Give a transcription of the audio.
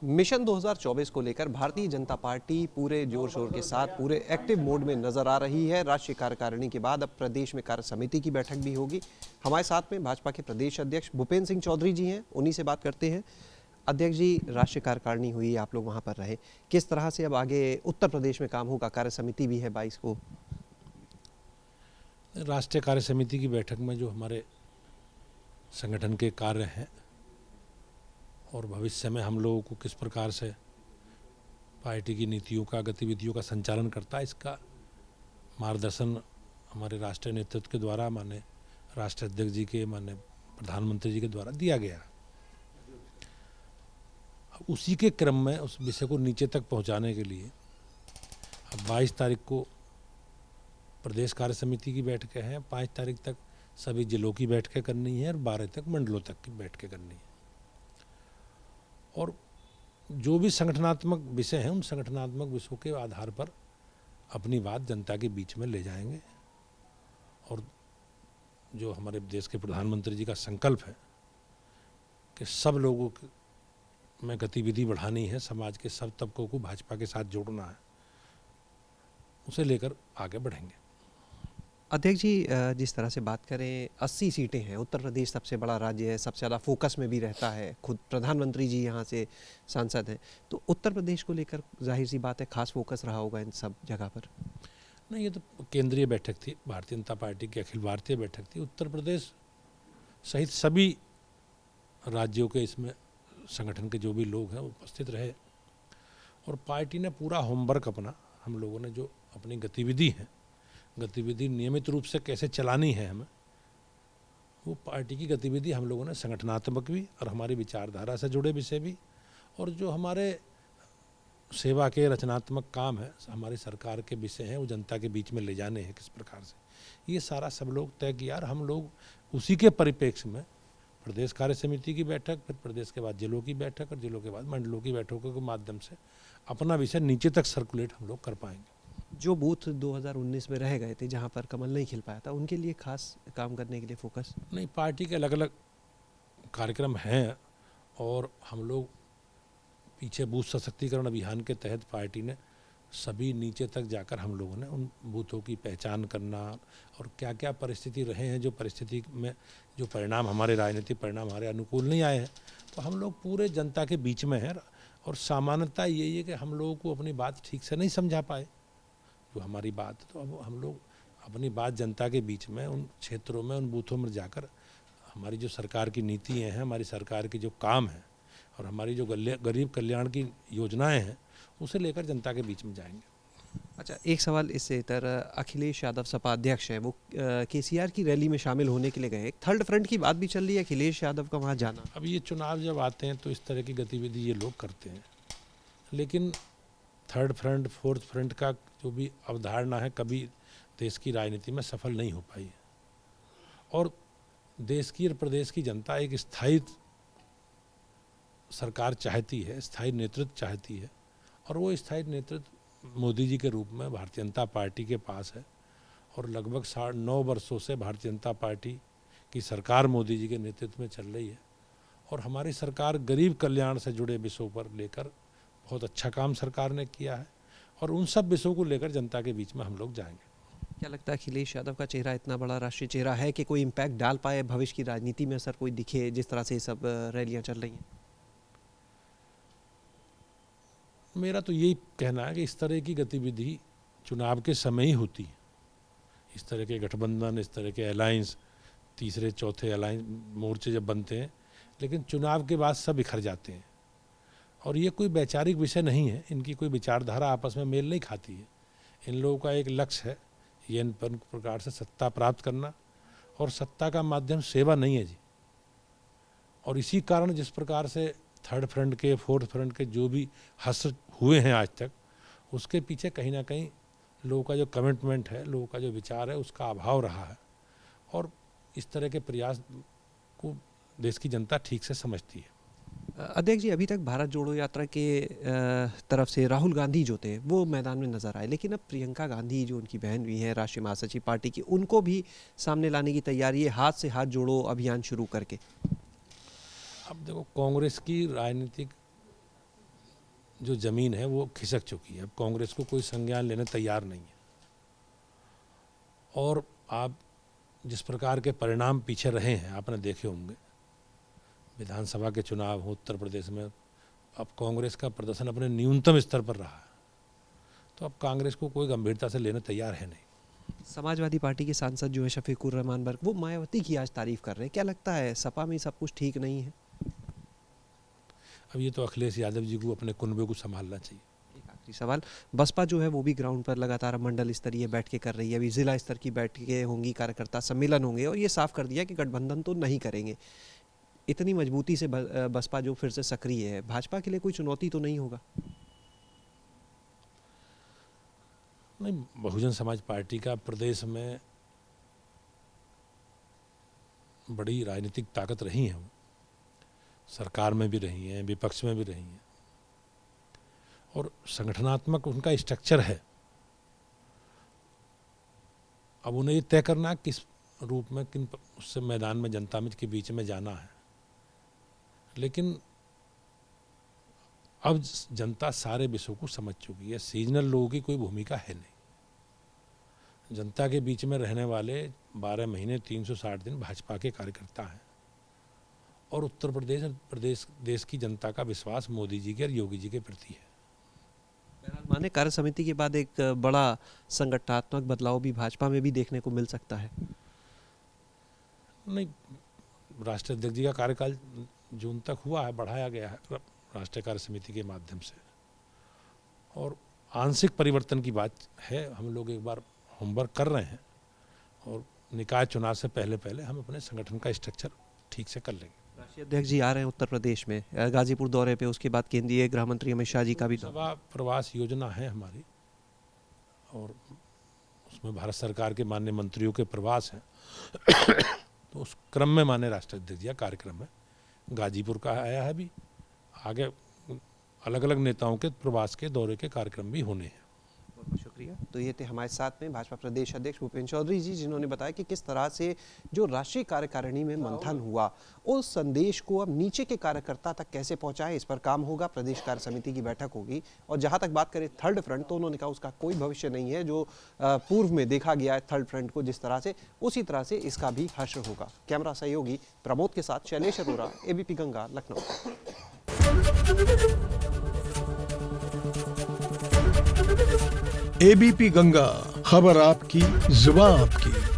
Mission 2024 को लेकर Bharatiya Janata party पूरे जोर शोर के साथ पूरे एक्टिव मोड में नजर आ रही है। राष्ट्रीय कार्यकारिणी के बाद अब प्रदेश में कार्य समिति की बैठक भी होगी। हमारे साथ में भाजपा के प्रदेश अध्यक्ष भूपेंद्र सिंह चौधरी जी हैं, उन्हीं से बात करते हैं। अध्यक्ष जी, राष्ट्रीय कार्यकारिणी हुई, आप लोग वहां पर रहे, किस तरह से अब आगे उत्तर प्रदेश में काम होगा? कार्य समिति भी है 22 को। राष्ट्रीय कार्य समिति की बैठक में जो हमारे संगठन के कार्य हैं और भविष्य में हम लोगों को किस प्रकार से पार्टी की नीतियों का, गतिविधियों का संचालन करता है, इसका मार्गदर्शन हमारे राष्ट्रीय नेतृत्व के द्वारा, माननीय राष्ट्रीय अध्यक्ष जी के, माननीय प्रधानमंत्री जी के द्वारा दिया गया। उसी के क्रम में उस विषय को नीचे तक पहुंचाने के लिए अब 22 तारीख को प्रदेश कार्य समिति की बैठकें हैं, 5 तारीख तक सभी जिलों की बैठकें करनी है और 12 तक मंडलों तक की बैठकें करनी है। और जो भी संगठनात्मक विषय हैं, उन संगठनात्मक विषयों के आधार पर अपनी बात जनता के बीच में ले जाएंगे। और जो हमारे देश के प्रधानमंत्री जी का संकल्प है कि सब लोगों में गतिविधि बढ़ानी है, समाज के सब तबकों को भाजपा के साथ जोड़ना है, उसे लेकर आगे बढ़ेंगे। अध्यक्ष जी, जिस तरह से बात करें, 80 सीटें हैं, उत्तर प्रदेश सबसे बड़ा राज्य है, सबसे ज़्यादा फोकस में भी रहता है, खुद प्रधानमंत्री जी यहाँ से सांसद हैं, तो उत्तर प्रदेश को लेकर जाहिर सी बात है खास फोकस रहा होगा इन सब जगह पर। नहीं, ये तो केंद्रीय बैठक थी, भारतीय जनता पार्टी की अखिल भारतीय बैठक थी। उत्तर प्रदेश सहित सभी राज्यों के इसमें संगठन के जो भी लोग हैं उपस्थित रहे और पार्टी ने पूरा होमवर्क अपना, हम लोगों ने जो अपनी गतिविधि है, गतिविधि नियमित रूप से कैसे चलानी है हमें, वो पार्टी की गतिविधि हम लोगों ने संगठनात्मक भी और हमारी विचारधारा से जुड़े विषय भी, और जो हमारे सेवा के रचनात्मक काम है, हमारी सरकार के विषय हैं, वो जनता के बीच में ले जाने हैं किस प्रकार से, ये सारा सब लोग तय किया। और हम लोग उसी के परिप्रेक्ष्य में प्रदेश कार्य समिति की बैठक, फिर प्रदेश के बाद जिलों की बैठक और जिलों के बाद मंडलों की बैठकों के माध्यम से अपना विषय नीचे तक सर्कुलेट हम लोग कर पाएंगे। जो बूथ 2019 में रह गए थे, जहां पर कमल नहीं खिल पाया था, उनके लिए खास काम करने के लिए फोकस नहीं, पार्टी के अलग अलग कार्यक्रम हैं और हम लोग पीछे बूथ सशक्तिकरण अभियान के तहत पार्टी ने सभी नीचे तक जाकर हम लोगों ने उन बूथों की पहचान करना और क्या क्या परिस्थिति रहे हैं, जो परिस्थिति में जो परिणाम, हमारे राजनीतिक परिणाम हमारे अनुकूल नहीं आए हैं, तो हम लोग पूरे जनता के बीच में हैं। और सामान्यता यही है कि हम लोगों को अपनी बात ठीक से नहीं समझा पाए, जो हमारी बात, तो अब हम लोग अपनी बात जनता के बीच में, उन क्षेत्रों में, उन बूथों में जाकर हमारी जो सरकार की नीतियाँ हैं, हमारी सरकार की जो काम है और हमारी जो गरीब कल्याण की योजनाएं हैं, उसे लेकर जनता के बीच में जाएंगे। अच्छा, एक सवाल इससे इतर, अखिलेश यादव सपा अध्यक्ष हैं, वो केसीआर की रैली में शामिल होने के लिए गए। एक थर्ड फ्रंट की बात भी चल रही है अखिलेश यादव का वहाँ जाना। अब ये चुनाव जब आते हैं तो इस तरह की गतिविधि ये लोग करते हैं, लेकिन थर्ड फ्रंट, फोर्थ फ्रंट का जो भी अवधारणा है, कभी देश की राजनीति में सफल नहीं हो पाई है। और देश की और प्रदेश की जनता एक स्थायी सरकार चाहती है, स्थायी नेतृत्व चाहती है, और वो स्थायी नेतृत्व मोदी जी के रूप में भारतीय जनता पार्टी के पास है। और लगभग 9 वर्षों से भारतीय जनता पार्टी की सरकार मोदी जी के नेतृत्व में चल रही है और हमारी सरकार गरीब कल्याण से जुड़े विषयों पर लेकर बहुत अच्छा काम सरकार ने किया है और उन सब विषयों को लेकर जनता के बीच में हम लोग जाएंगे। क्या लगता है अखिलेश यादव का चेहरा इतना बड़ा राष्ट्रीय चेहरा है कि कोई इम्पैक्ट डाल पाए, भविष्य की राजनीति में असर कोई दिखे, जिस तरह से ये सब रैलियां चल रही हैं? मेरा तो यही कहना है कि इस तरह की गतिविधि चुनाव के समय ही होती है। इस तरह के गठबंधन, इस तरह के अलायंस, तीसरे चौथे अलायंस मोर्चे जब बनते हैं, लेकिन चुनाव के बाद सब बिखर जाते हैं। और ये कोई वैचारिक विषय नहीं है, इनकी कोई विचारधारा आपस में मेल नहीं खाती है। इन लोगों का एक लक्ष्य है, ये इन प्रकार से सत्ता प्राप्त करना, और सत्ता का माध्यम सेवा नहीं है जी। और इसी कारण जिस प्रकार से थर्ड फ्रंट के, फोर्थ फ्रंट के जो भी हश्र हुए हैं आज तक, उसके पीछे कहीं ना कहीं लोगों का जो कमिटमेंट है, लोगों का जो विचार है, उसका अभाव रहा है। और इस तरह के प्रयास को देश की जनता ठीक से समझती है। अध्यक्ष जी, अभी तक भारत जोड़ो यात्रा के तरफ से राहुल गांधी जो थे वो मैदान में नजर आए, लेकिन अब प्रियंका गांधी जो उनकी बहन भी हैं, राष्ट्रीय महासचिव पार्टी की, उनको भी सामने लाने की तैयारी है, हाथ से हाथ जोड़ो अभियान शुरू करके। अब देखो, कांग्रेस की राजनीतिक जो ज़मीन है वो खिसक चुकी है। अब कांग्रेस को कोई संज्ञान लेने तैयार नहीं है। और आप जिस प्रकार के परिणाम पीछे रहे हैं आपने देखे होंगे, विधानसभा के चुनाव हो उत्तर प्रदेश में, अब कांग्रेस का प्रदर्शन अपने न्यूनतम स्तर पर रहा है। तो अब कांग्रेस को कोई गंभीरता से लेने तैयार है नहीं। समाजवादी पार्टी के सांसद जो है शफीकुर रहमान बर्क, वो मायावती की आज तारीफ कर रहे हैं। क्या लगता है सपा में सब कुछ ठीक नहीं है? अब ये तो अखिलेश यादव जी को अपने कुनबे को संभालना चाहिए। एक आखिरी सवाल, बसपा जो है वो भी ग्राउंड पर लगातार मंडल स्तरीय बैठकें कर रही है, अभी जिला स्तर की बैठकें होंगी, कार्यकर्ता सम्मेलन होंगे, और ये साफ कर दिया कि गठबंधन तो नहीं करेंगे। इतनी मजबूती से बसपा जो फिर से सक्रिय है, भाजपा के लिए कोई चुनौती तो नहीं होगा? नहीं, बहुजन समाज पार्टी का प्रदेश में बड़ी राजनीतिक ताकत रही है। वो सरकार में भी रही हैं, विपक्ष में भी रही हैं, और संगठनात्मक उनका स्ट्रक्चर है। अब उन्हें ये तय करना किस रूप में, किन उससे मैदान में जनता में के बीच में जाना है। लेकिन अब जनता सारे विषयों को समझ चुकी है। सीजनल लोगों की कोई भूमिका है नहीं। जनता के बीच में रहने वाले 12 महीने 360 दिन भाजपा के कार्यकर्ता हैं। और उत्तर प्रदेश देश की जनता का विश्वास मोदी जी के और योगी जी के प्रति है। माने कार्य समिति के बाद एक बड़ा संगठनात्मक बदलाव भी भाजपा में भी देखने को मिल सकता है? नहीं, राष्ट्रीय अध्यक्ष जी का कार्यकाल जून तक हुआ है, बढ़ाया गया है राष्ट्रीय कार्य समिति के माध्यम से, और आंशिक परिवर्तन की बात है। हम लोग एक बार होमवर्क कर रहे हैं, और निकाय चुनाव से पहले हम अपने संगठन का स्ट्रक्चर ठीक से कर लेंगे। राष्ट्रीय अध्यक्ष जी आ रहे हैं उत्तर प्रदेश में, गाजीपुर दौरे पे, उसके बाद केंद्रीय गृह मंत्री अमित शाह जी का भी सभा प्रवास योजना है हमारी, और उसमें भारत सरकार के माननीय मंत्रियों के प्रवास हैं। तो उस क्रम में माननीय राष्ट्रीय अध्यक्ष जी का कार्यक्रम है, गाजीपुर का आया है, भी आगे अलग अलग नेताओं के प्रवास के दौरे के कार्यक्रम भी होने हैं। बहुत बहुत शुक्रिया। तो ये थे हमारे साथ में भाजपा प्रदेश अध्यक्ष भूपेंद्र चौधरी जी, जिन्होंने बताया कि किस तरह से जो राष्ट्रीय कार्यकारिणी में मंथन हुआ, उस संदेश को अब नीचे के कार्यकर्ता तक कैसे पहुंचाए, इस पर काम होगा। प्रदेश कार्य समिति की बैठक होगी। और जहां तक बात करें थर्ड फ्रंट, तो उन्होंने कहा उसका कोई भविष्य नहीं है। जो पूर्व में देखा गया है थर्ड फ्रंट को जिस तरह से, उसी तरह से इसका भी हश्र होगा। कैमरा सहयोगी प्रमोद के साथ शैलेश अरोरा, एबीपी गंगा, लखनऊ। एबीपी गंगा, खबर आपकी, जुबान आपकी।